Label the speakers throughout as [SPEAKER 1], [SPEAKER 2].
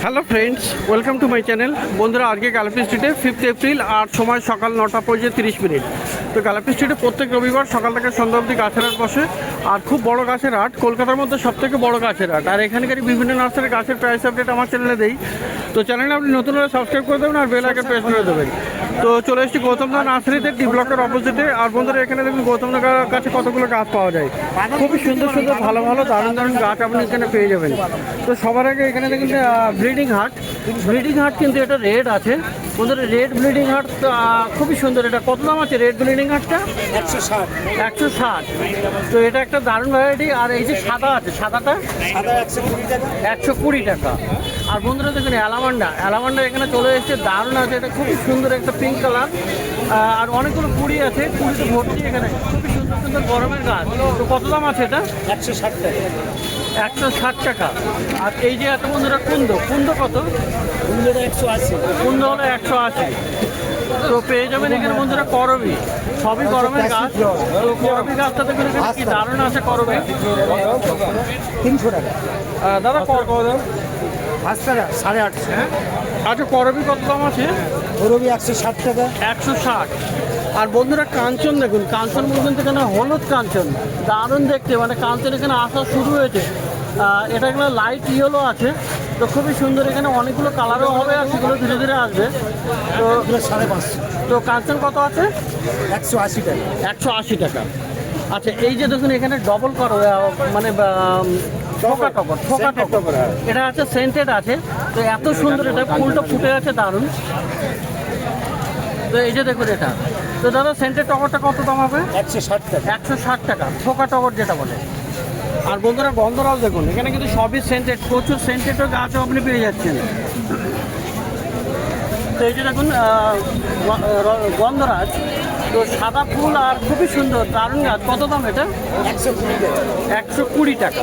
[SPEAKER 1] Hello friends, welcome to my channel. বন্ধুরা, আজকে গালাপি স্ট্রিটে 5 এপ্রিল আর সময় সকাল 9:30। তো গালাপি স্ট্রিটে প্রত্যেক রবিবার সকাল থেকে সন্ধ্যা অবধি গাছের হাট বসে। আর খুব বড় গাছের হাট, কলকাতার মধ্যে সবথেকে বড় গাছের হাট। আর এখানকারই বিভিন্ন নার্সারির গাছের প্রাইস আপডেট আমার চ্যানেলে দেই। তো চ্যানেলে আপনি নতুন হলে সাবস্ক্রাইব করে দেবেন আর বেল আইকন প্রেস করে দেবেন। তো চলে এসেছি গৌতম দা নার্সারিতে, ডি ব্লকের অপোজিটে। আর বন্ধুরা, এখানে দেখুন গৌতম দার কাছে কতগুলো গাছ পাওয়া যায়। খুবই সুন্দর সুন্দর ভালো ভালো দারুণ দারুণ গাছ আপনি এখানে পেয়ে যাবেন। তো সবার আগে এখানে দেখুন ব্রিডিং হাট কিন্তু এটা রেড আছে বন্ধুরা। রেড ব্লিডিং হার্ট খুবই সুন্দর। এটা কত দাম আছে রেড ব্লিডিং হার্টটা? 160। তো এটা একটা দারুণ ভ্যারাইটি। আর এই যে সাদা আছে, সাদাটা 120 টাকা। আর বন্ধুরা দেখুন অ্যালামান্ডা এখানে চলে এসেছে, দারুণ আছে। এটা খুবই সুন্দর একটা পিঙ্ক কালার। আর অনেকগুলো কুড়ি আছে, কুড়িতে ভর্তি এখানে। খুবই সুন্দর সুন্দর গরমের গাছ। তো কত দাম আছে এটা? 160 টাকা। আর এই যে এত বন্ধুরা কুন্দ কত?
[SPEAKER 2] কুন্দটা 180।
[SPEAKER 1] কুন্দ হলো 180। তো পেয়ে যাবেন এখানে বন্ধুরা করবি, সবই গরমের গাছ। তো করবি গাছটা দেখুন কি দারুণ আছে করবি।
[SPEAKER 2] 300 টাকা
[SPEAKER 1] দাদা কত দাম?
[SPEAKER 2] 850।
[SPEAKER 1] হ্যাঁ, আচ্ছা করবি কত দাম আছে?
[SPEAKER 2] করবি 160 টাকা।
[SPEAKER 1] 160। আর বন্ধুরা কাঞ্চন দেখুন, কাঞ্চন বলছেন এখানে হলুদ কাঞ্চন, দারুণ দেখতে। মানে কাঞ্চন এখানে আসা শুরু হয়েছে। এটা এখানে লাইট ইয়েলো আছে। তো খুবই সুন্দর। এখানে অনেকগুলো কালারও হবে আর সেগুলো ধীরে ধীরে আসবে। তো
[SPEAKER 2] 550।
[SPEAKER 1] তো কাঞ্চন কত আছে?
[SPEAKER 2] 180 টাকা।
[SPEAKER 1] 180 টাকা। আচ্ছা, এই যে দেখুন এখানে ডবল করো, মানে ঠোকা টকর। এটা আছে সেন্টেড আছে। তো এত সুন্দর, এটা ফুলটা ফুটে আছে দারুণ। তো এই যে দেখুন এটা। তো দাদা সেন্টেড টগরটা কত দাম হবে?
[SPEAKER 2] 160 টাকা।
[SPEAKER 1] 160 টাকা, ঠোকা টগর যেটা বলে। আর বন্ধুরা গন্ধরাজ দেখুন, এখানে কিন্তু সবই সেন্টেড, প্রচুর সেন্টেডও গাছও আপনি পেয়ে যাচ্ছেন। তো এই যে দেখুন গন্ধরাজ, তো সাদা ফুল আর খুবই সুন্দর দারুণ গাছ। কত দাম এটা? 120 টাকা।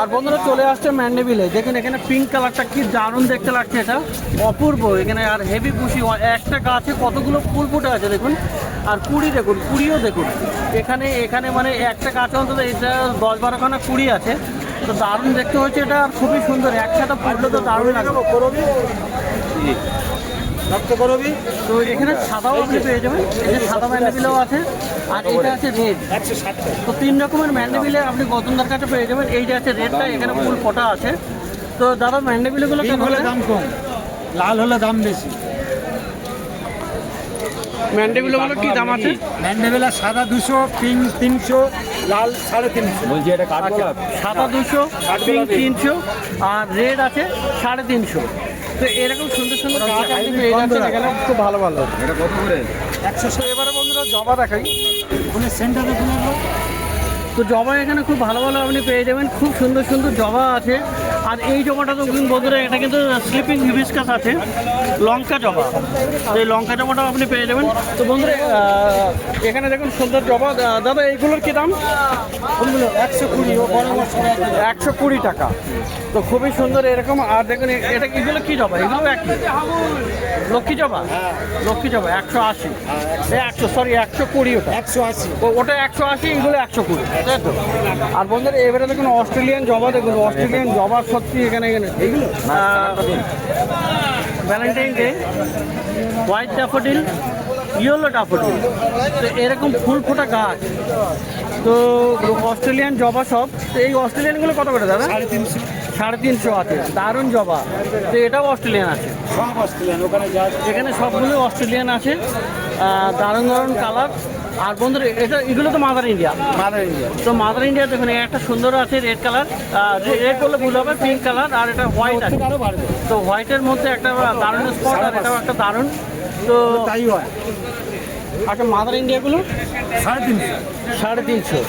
[SPEAKER 1] আর বন্ধুরা চলে আসছে ম্যান্ডেভিলে। দেখুন এখানে পিঙ্ক কালারটা কি দারুণ দেখতে লাগছে, এটা অপূর্ব। এখানে আর হেভি পুষি, একটা গাছে কতগুলো ফুল ফুটে আছে দেখুন। আর কুড়ি দেখুন, কুড়িও দেখুন এখানে মানে একটা গাছে অন্তত এটা 10-12খানা কুড়ি আছে। তো দারুণ দেখতে হচ্ছে এটা, আর খুবই সুন্দর। একসাথে ফুটলে তো দারুণ লাগবে। তো এখানে সাদাও আপনি পেয়ে যাবেন। এই যে সাদা ম্যান্ডেভিলেও আছে, আর এটা আছে রেড।
[SPEAKER 2] 160 টাকা।
[SPEAKER 1] তো 3 রকমের ম্যান্ডেভিলে আপনি গৌতমদার কাছে পেয়ে যাবেন। এইটা আছে রেডটা, এখানে ফুল ফোটা আছে। তো দাদা ম্যান্ডেভিলেগুলো কেমন হলে
[SPEAKER 2] দাম কম, লাল হলে দাম বেশি।
[SPEAKER 1] ম্যান্ডেভিলেগুলো কি দাম আছে?
[SPEAKER 2] ম্যান্ডেভিলা সাদা 200, পিঙ্ক 300, লাল 350। বলছি এটা কাঠগোলাপ।
[SPEAKER 1] সাদা 200, পিঙ্ক 300, আর রেড আছে 350। তো এরকম সুন্দর সুন্দর গাছ আপনি পেয়ে যাচ্ছেন এখানে, খুব ভালো ভালো।
[SPEAKER 2] এটা কত করে?
[SPEAKER 1] 100। এবারে বন্ধুরা জবা দেখাই।
[SPEAKER 2] ওখানে সেন্টার দেখুন।
[SPEAKER 1] তো জবা এখানে খুব ভালো ভালো আপনি পেয়ে যাবেন, খুব সুন্দর সুন্দর জবা আছে। আর এই জবাটা তো বন্ধুরা, এটা কিন্তু স্লিপিং হিবিস্কাস আছে, লঙ্কা জবা। তো এই লঙ্কা জবাটাও আপনি পেয়ে যাবেন। তো বন্ধুরা এখানে দেখুন সুন্দর জবা। দাদা এইগুলোর কী দাম? 120 টাকা। তো খুবই সুন্দর এরকম। আর দেখুন এটা এগুলো কী জবা? এগুলো একই লক্ষ্মী জবা। লক্ষ্মী জবা 180। 120 ওটা
[SPEAKER 2] 180।
[SPEAKER 1] ওটা 180, এগুলো 120, তাই তো? আর বন্ধুরা এবারে দেখুন অস্ট্রেলিয়ান জবা দেখুন। অস্ট্রেলিয়ান জবা সত্যি এখানে এইগুলো Valentine day, white daffodil, yellow daffodil. তো এরকম ফুল ফোটা গাছ। তো অস্ট্রেলিয়ান জবা সব। তো এই অস্ট্রেলিয়ানগুলো কত করে দাদা? 350 আছে, দারুণ জবা। তো এটাও অস্ট্রেলিয়ান আছে,
[SPEAKER 2] সব অস্ট্রেলিয়ান। ওখানে যা
[SPEAKER 1] এখানে সবগুলো অস্ট্রেলিয়ান আছে, দারুণ দারুণ কালার। আর বন্ধুরা এগুলো তো মাদার ইন্ডিয়া। তো মাদার ইন্ডিয়া দেখুন একটা সুন্দর আছে রেড কালার, রেড বললে ভুল হবে, পিঙ্ক কালার। আর এটা হোয়াইট আছে। তো হোয়াইটের মধ্যে একটা দারুণ স্পট, আর এটাও একটা দারুণ। তো
[SPEAKER 2] তাই হয়।
[SPEAKER 1] আচ্ছা, মাদার ইন্ডিয়াগুলো
[SPEAKER 2] 350।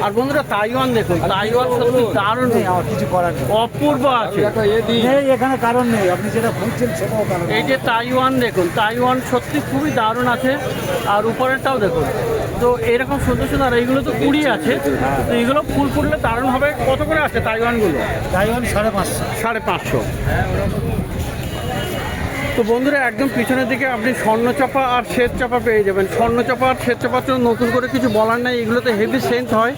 [SPEAKER 1] আর বন্ধুরা তাইওয়ান দেখুন, তাইওয়ান সত্যি দারুণ,
[SPEAKER 2] কিছু করার নেই,
[SPEAKER 1] অপূর্ব আছে।
[SPEAKER 2] এখানে কারণ নেই, আপনি যেটা খুঁজছেন সেটাও কারণ।
[SPEAKER 1] এই যে তাইওয়ান দেখুন, তাইওয়ান সত্যি খুবই দারুণ আছে। আর উপরেরটাও দেখুন। তো এরকম সুন্দর সুন্দর। আর এইগুলো তো কুড়ি আছে। তো এগুলো ফুল ফুটলে দারুণ হবে। কত করে আছে তাইওয়ানগুলো?
[SPEAKER 2] তাইওয়ান 550।
[SPEAKER 1] 550। তো বন্ধুরা একদম পিছনের দিকে আপনি স্বর্ণচাপা আর শ্বেত চাপা পেয়ে যাবেন। স্বর্ণচাপা আর শ্বেত চাপার জন্য নতুন করে কিছু বলার নাই, এগুলোতে হেভি সেন্ট হয়,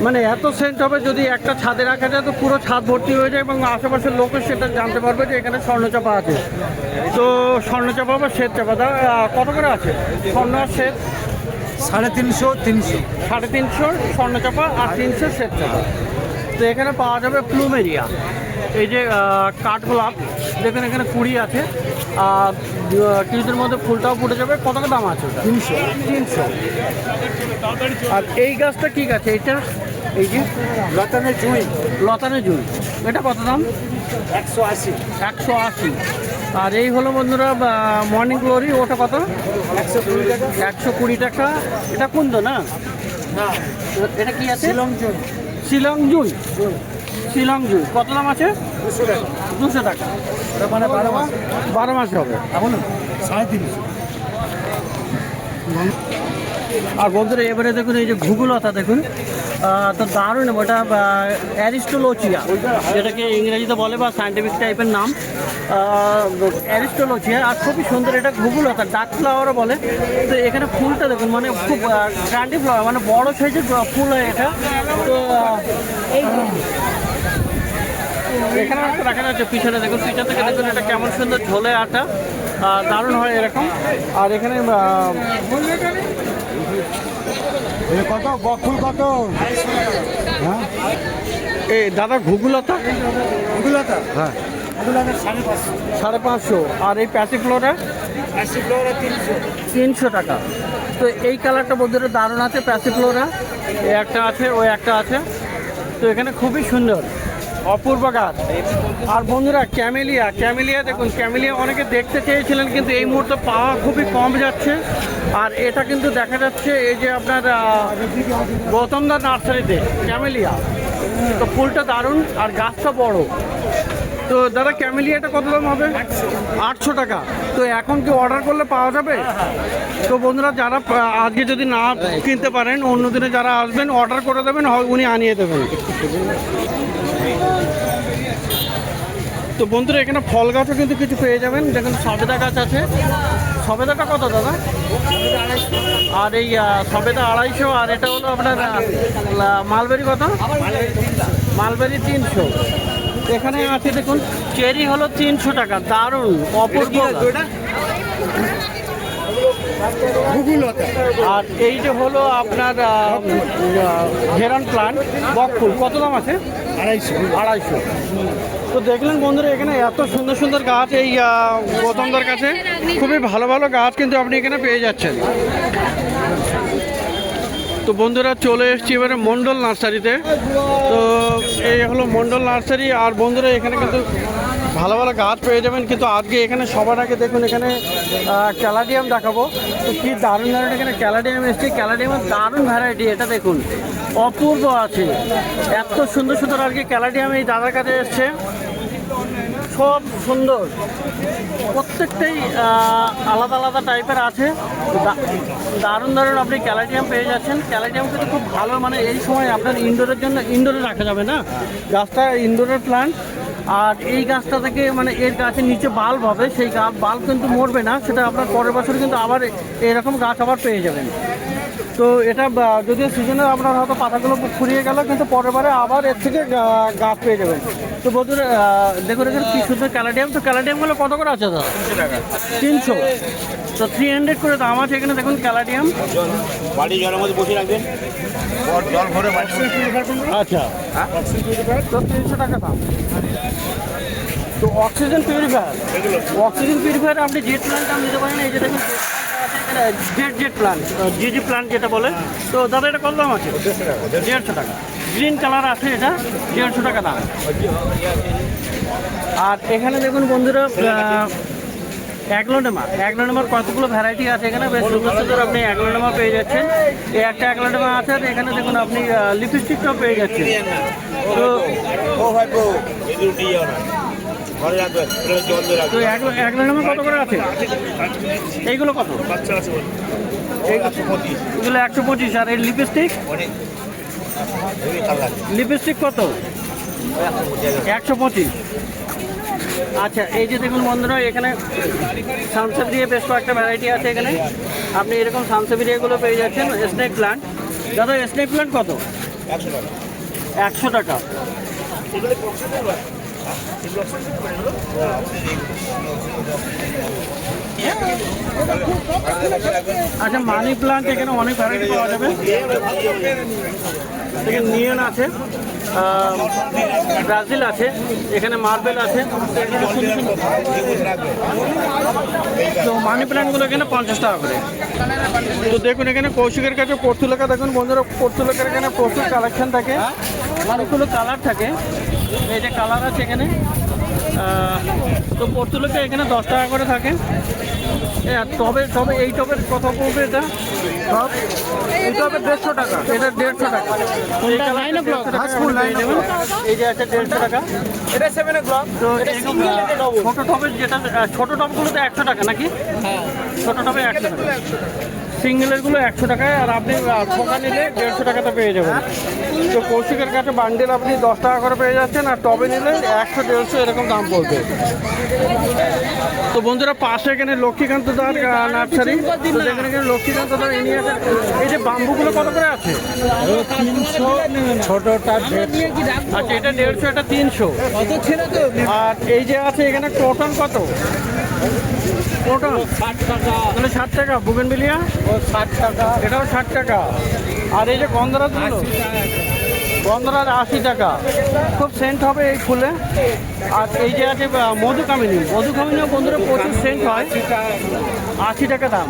[SPEAKER 1] মানে এত সেন্ট হবে যদি একটা ছাদে রাখা যায় তো পুরো ছাদ ভর্তি হয়ে যায় এবং আশেপাশের লোকও সেটা জানতে পারবে যে এখানে স্বর্ণচাপা আছে। তো স্বর্ণচাপা বা শ্বেত চাপা কত করে আছে? স্বর্ণ আর শ্বেত
[SPEAKER 2] 350, 300।
[SPEAKER 1] 350 স্বর্ণচাপা আর 300 শ্বেত চাপা। তো এখানে পাওয়া যাবে প্লুমেরিয়া, এই যে কাঠগোলাপ দেখুন এখানে কুড়ি আছে, আর কিছুদিনের মধ্যে ফুলটাও ফুটে যাবে। কত দাম আছে ওটা?
[SPEAKER 2] 300।
[SPEAKER 1] 300। আর এই গাছটা কি গাছ এইটা? এই যে
[SPEAKER 2] লতানের জুঁই
[SPEAKER 1] লতানে জুঁই, এটা কত দাম?
[SPEAKER 2] 180।
[SPEAKER 1] 180। আর এই হলো বন্ধুরা মর্নিং গ্লোরি, ওটা কত?
[SPEAKER 2] 120 টাকা।
[SPEAKER 1] 120 টাকা। এটা কুন্দ না?
[SPEAKER 2] না,
[SPEAKER 1] এটা কি আছে?
[SPEAKER 2] শিলং জুঁই।
[SPEAKER 1] শিলং জুঁই। শিলং জুঁই কত দাম আছে?
[SPEAKER 2] 200 টাকা।
[SPEAKER 1] 200 টাকা।
[SPEAKER 2] ওটা মানে 12 মাস।
[SPEAKER 1] 12 মাস হবে।
[SPEAKER 2] বলুন 350।
[SPEAKER 1] আর বন্ধুরা এবারে দেখুন এই যে ঘুঘুলতা দেখুন, তো দারুণ, ওটা অ্যারিস্টোলোচিয়া যেটাকে ইংরেজিতে বলে বা সায়েন্টিফিক টাইপের নাম, অ্যারিস্টোলোচিয়া। আর খুবই সুন্দর, এটা ঘুঘুলতা, ডাক ফ্লাওয়ারও বলে। তো এখানে ফুলটা দেখুন, মানে খুব গ্র্যান্ডি ফ্লাওয়ার, মানে বড় সাইজের ফুল হয় এটা। তো এই এখানে একটা দেখা যাচ্ছে পিছনে দেখুন, পিছন থেকে দেখুন এটা কেমন সুন্দর ঝোলে আটা, দারুণ হয় এরকম। আর এখানে
[SPEAKER 2] কত বকুল কত? হ্যাঁ,
[SPEAKER 1] এই দাদা ঘুঘুলতা
[SPEAKER 2] এগুলোটা
[SPEAKER 1] হ্যাঁ
[SPEAKER 2] এগুলোটা 550।
[SPEAKER 1] 550। আর এই প্যাসিফ্লোরা
[SPEAKER 2] 300।
[SPEAKER 1] 300 টাকা। তো এই কালারটা বন্ধুরা দারুণ আছে, প্যাসিফ্লোরা এই একটা আছে, ওই একটা আছে। তো এখানে খুবই সুন্দর অপূর্ব গাছ। আর বন্ধুরা ক্যামেলিয়া দেখুন, ক্যামেলিয়া অনেকে দেখতে চেয়েছিলেন কিন্তু এই মুহূর্তে পাওয়া খুবই কম যাচ্ছে। আর এটা কিন্তু দেখা যাচ্ছে এই যে আপনার গৌতমদার নার্সারিতে ক্যামেলিয়া। তো ফুলটা দারুণ আর গাছটা বড়। তো দাদা ক্যামেলিয়াটা কত দাম হবে? 800 টাকা। তো এখন কি অর্ডার করলে পাওয়া যাবে? তো বন্ধুরা যারা আজকে যদি না কিনতে পারেন, অন্য দিনে যারা আসবেন অর্ডার করে দেবেন, হয় উনি আনিয়ে দেবেন। তো বন্ধুরা এখানে ফল গাছও কিন্তু কিছু পেয়ে যাবেন। দেখুন সবেদা গাছ আছে। সবেদাটা কত দাদা? আর এই সবেদা 250। আর এটা হলো আপনার মালবেরি কত? মালবেরি 300। এখানে আছে দেখুন চেরি হলো 300 টাকা, দারুণ অপূর্ব। আর এই যে হলো আপনার হেরান প্লান্ট বকফুল, কত দাম আছে? 250। তো দেখলেন বন্ধুরা এখানে এত সুন্দর সুন্দর গাছ এই গৌতমদার কাছে, খুবই ভালো ভালো গাছ কিন্তু আপনি এখানে পেয়ে যাচ্ছেন। তো বন্ধুরা চলে এসেছি এবারে মণ্ডল নার্সারিতে। তো এই হলো মণ্ডল নার্সারি। আর বন্ধুরা এখানে কিন্তু ভালো ভালো গাছ পেয়ে যাবেন। কিন্তু আজকে এখানে সবার আগে দেখুন এখানে ক্যালাডিয়াম দেখাবো। তো কি দারুণ দারুণ এখানে ক্যালাডিয়াম এসছে, ক্যালাডিয়ামের দারুণ ভ্যারাইটি। এটা দেখুন অপূর্ব আছে, এত সুন্দর সুন্দর আর কি ক্যালাডিয়াম এই দাদার কাছে এসছে, সব সুন্দর, প্রত্যেকটাই আলাদা আলাদা টাইপের আছে। দারুণ দারুণ আপনি ক্যালাডিয়াম পেয়ে যাচ্ছেন। ক্যালাডিয়াম কিন্তু খুব ভালো, মানে এই সময় আপনার ইনডোরের জন্য ইনডোরে রাখা যাবে না, গাছটা ইনডোরের প্ল্যান্ট। আর এই গাছটা থেকে মানে এর গাছের নিচে বাল্ব হবে, সেই বাল্ব কিন্তু মরবে না, সেটা আপনার পরের বছর কিন্তু আবার এরকম গাছ আবার পেয়ে যাবেন। তো এটা যদিও সিজনে আপনার হয়তো পাতাগুলো ফুরিয়ে গেল, কিন্তু পরের বারে আবার এর থেকে গাছ পেয়ে যাবেন। তো বন্ধুরা দেখুন এখানে কি সুন্দর ক্যালাডিয়াম। তো ক্যালাডিয়ামগুলো কত করে আছে দাদা?
[SPEAKER 2] 300 টাকা।
[SPEAKER 1] 300। তো 300 করে দাম আছে এখানে। দেখুন ক্যালাডিয়াম
[SPEAKER 2] বাড়ি জলের মধ্যে বসে রাখবেন, জল ভরে
[SPEAKER 1] আচ্ছা, তো 300 টাকা দাম। তো অক্সিজেন পিউরিফায়ার আপনি জেট প্ল্যান্ট নিতে পারেন। এই যে দেখুন জেট প্ল্যান্ট, জিজি প্ল্যান্ট যেটা বলে। তো দাদা এটা কত দাম আছে? 150 টাকা। গ্রিন কালার আছে, এটা 150 টাকা দাম। আর এখানে দেখুন বন্ধুরা অ্যাগ্লোনেমার কতগুলো ভ্যারাইটি আছে এখানে, বেশ সুন্দর সুন্দর আপনি অ্যাগ্লোনেমা পেয়ে যাচ্ছেন। এই একটা অ্যাগ্লোনেমা আছে। আর এখানে দেখুন আপনি লিপস্টিকটাও পেয়ে যাচ্ছেন। তো তো অ্যাগ্লোনেমা কত করে আছে? এইগুলো কত? এগুলো 125। আর এই লিপস্টিক কত? 125। আচ্ছা, এই যে দেখুন বন্ধুরা, এখানে সানসেভিরিয়া বেশ কয়েকটা ভ্যারাইটি আছে এখানে। আপনি এরকম সানসেভিরিয়াগুলো পেয়ে যাচ্ছেন। স্নেক প্ল্যান্ট, দাদা স্নেক প্ল্যান্ট কত? 100 টাকা। আচ্ছা, মানি প্ল্যান্ট এখানে অনেক ভ্যারাইটি পাওয়া যাবে। এখানে নিয়ন আছে, ব্রাজিল আছে, এখানে মার্বেল আছে। তো মানি প্ল্যান্টগুলো এখানে 50 টাকা করে। তো দেখুন এখানে কৌশিকের কাছে পর্তুলেখা দেখুন বন্ধুরা, পর্তুলেখার এখানে প্রচুর কালেকশন থাকে, অনেকগুলো কালার থাকে। এই যে কালার আছে এখানে। তো পর্তুলেখা এখানে 10 টাকা করে থাকে। তবে তবে এই টবের কত পড়বে? এটা টব, এই টবের 150 টাকা। এটা 150 টাকা। এই কালারটা 150 টাকা পেয়ে যাবেন। এই যে আছে 150 টাকা।
[SPEAKER 2] এটা 7 o'clock।
[SPEAKER 1] তো এরকম ছোট টবের যেটা, ছোট টবগুলোতে 100 টাকা নাকি? ছোট টবে 100 টাকা, সিঙ্গেলেরগুলো 100 টাকায়। আর আপনি ঠোকা নিলে 150 টাকাতে পেয়ে যাবেন। তো কৌশিকের কাছে বান্ডেল আপনি 10 টাকা করে পেয়ে যাচ্ছেন, আর টবে নিলে 100-150 এরকম দাম পড়বে। তো বন্ধুরা, পাশে এখানে লক্ষ্মীকান্ত দার নার্সারি। তো দেখেন এখানে লক্ষ্মীকান্ত দার এনে আছে। এই যে বাম্বুগুলো কত করে আছে?
[SPEAKER 2] 300, ছোটটা 150।
[SPEAKER 1] আচ্ছা, এটা 150, এটা 300। আর এই যে আছে এখানে ক্রটন কত? ক্রটন
[SPEAKER 2] 60 টাকা।
[SPEAKER 1] তাহলে 60 টাকা। বুগেনভিলিয়া
[SPEAKER 2] ও 60 টাকা।
[SPEAKER 1] এটাও 60 টাকা। আর এই যে গন্ধরাজগুলো, গন্ধরাজ 80 টাকা। খুব সেন্ট হবে এই ফুলে। আর এই যে আছে মধুকামিনী, মধুকামিনীও বন্ধুরা প্রচুর সেন্ট হয়, 80 টাকা দাম।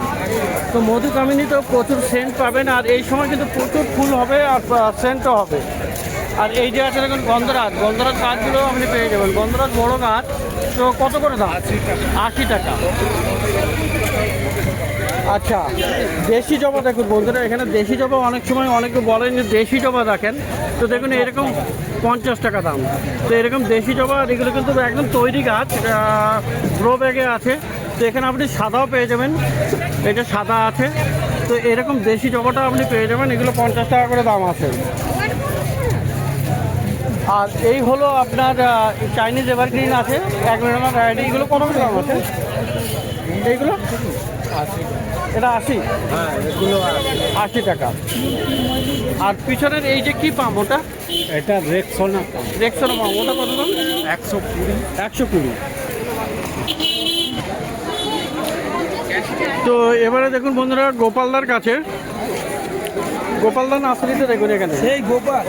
[SPEAKER 1] তো মধুকামিনী তো প্রচুর সেন্ট পাবেন, আর এই সময় কিন্তু প্রচুর ফুল হবে আর সেন্টও হবে। আর এই যে আছে দেখুন গন্ধরাজ, গন্ধরাজ গাছগুলো আপনি পেয়ে যাবেন। গন্ধরাজ বড় গাছ, তো কত করে দাম? 80 টাকা। আচ্ছা, দেশি জবা দেখুন বন্ধুরা, এখানে দেশি জবা অনেক সময় অনেকে বলেন যে দেশি জবা দেখেন। তো দেখুন এরকম 50 টাকা দাম। তো এরকম দেশি জবা, আর এগুলো কিন্তু একদম তৈরি গাছ, গ্রো ব্যাগে আছে। তো এখানে আপনি সাদাও পেয়ে যাবেন, এটা সাদা আছে। তো এরকম দেশি জবাটা আপনি পেয়ে যাবেন, এগুলো 50 টাকা করে দাম আছে। আর এই হলো আপনার চাইনিজ এভারগ্রিন আছে, 1 মিলিয়ন ভ্যারাইটি। এগুলো কত করে দাম আছে? এইগুলো
[SPEAKER 2] 80 টাকা।
[SPEAKER 1] এটা 80?
[SPEAKER 2] হ্যাঁ, এগুলো
[SPEAKER 1] 80 টাকা। আর পিছনের এই যে কি পাম, ওটা
[SPEAKER 2] এটা রেক্সোনা পাম।
[SPEAKER 1] রেক্সোনা পাম, ওটা কত দাম?
[SPEAKER 2] 120।
[SPEAKER 1] 120। তো এবারে দেখুন বন্ধুরা, গোপালদার কাছে, গোপালদা নার্সারিতে দেখুন এখানে
[SPEAKER 2] সেই গোপাল,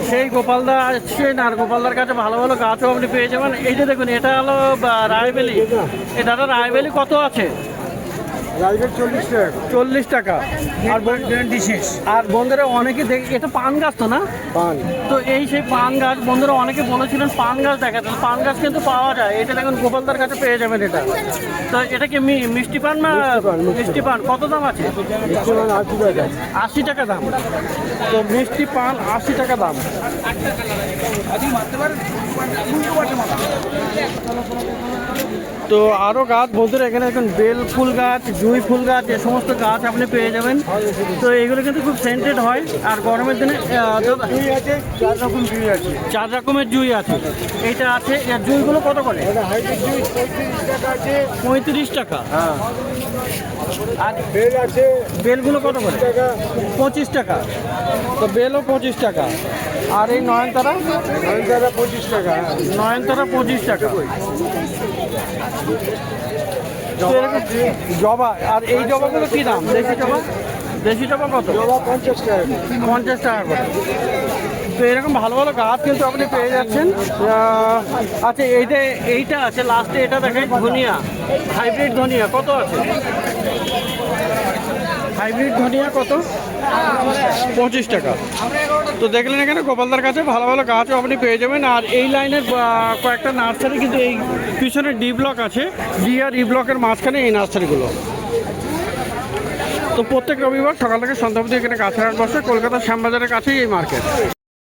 [SPEAKER 1] সেই গোপালদা আসছেন। আর গোপালদার কাছে ভালো ভালো গাছও আপনি পেয়ে যাবেন। এই যে দেখুন, এটা হলো রায়বেলি। এই দাদা রায়বেলি কত আছে?
[SPEAKER 2] রাইবের 40 টাকা।
[SPEAKER 1] 40 টাকা। আর
[SPEAKER 2] গ্যারান্টি শেষ।
[SPEAKER 1] আর বন্ধুরা অনেকে দেখে, এটা পান গাছ তো না?
[SPEAKER 2] পান।
[SPEAKER 1] তো এই সেই পান গাছ, বন্ধুরা অনেকে বলেছিলেন পান গাছ দেখাতে। পান গাছ কিন্তু পাওয়া যায়, এটা দেখুন গোপালদার কাছে পেয়ে যাবেন এটা। তো এটা কি মিষ্টি পান না? মিষ্টি পান কত দাম আছে?
[SPEAKER 2] 80 টাকা।
[SPEAKER 1] 80 টাকা দাম। তো মিষ্টি পান 80 টাকা দাম। তো আরও গাছ বন্ধুরা এখানে দেখুন, বেল ফুল গাছ, জুঁই ফুল গাছ, এ সমস্ত গাছ আপনি পেয়ে যাবেন। তো এগুলো কিন্তু খুব সেন্টেড হয়। আর গরমের দিনে
[SPEAKER 2] জুঁই আছে, 4 রকম জুঁই আছে।
[SPEAKER 1] 4 রকমের জুঁই আছে। এইটা আছে। এর জুঁইগুলো কত করে?
[SPEAKER 2] এটা হাইব্রিড জুঁই 35 টাকা আছে।
[SPEAKER 1] 35 টাকা।
[SPEAKER 2] হ্যাঁ।
[SPEAKER 1] আর
[SPEAKER 2] বেল আছে,
[SPEAKER 1] বেলগুলো কত করে?
[SPEAKER 2] টাকা।
[SPEAKER 1] 25 টাকা। তো বেলও 25 টাকা। আর এই নয়নতারা?
[SPEAKER 2] নয়নতারা 25 টাকা।
[SPEAKER 1] নয়নতারা 25 টাকা। তো এরকম জবা। আর এই জবাগুলো কি দাম? দেশি জবা, দেশি জবা কত?
[SPEAKER 2] জবা 50 টাকা।
[SPEAKER 1] 50 টাকা করে। তো এরকম ভালো ভালো গাছ কিন্তু আপনি পেয়ে যাচ্ছেন। আচ্ছা, এইটা আছে লাস্টে, এটা দেখেন ধনিয়া, হাইব্রিড ধনিয়া কত আছে? হাইব্রিড ধনিয়া কত? 25 টাকা। তো দেখলেন এখানে গোপালদার কাছে ভালো ভালো গাছও আপনি পেয়ে যাবেন। আর এই লাইনের কয়েকটা নার্সারি কিন্তু এই পিছনে ডি ব্লক আছে, ডি আর ই ব্লকের মাঝখানে এই নার্সারিগুলো। তো প্রত্যেক রবিবার সকাল থেকে সন্ধ্যা অবধি এখানে গাছের হাট বসে, কলকাতার শ্যামবাজারের কাছেই এই মার্কেট।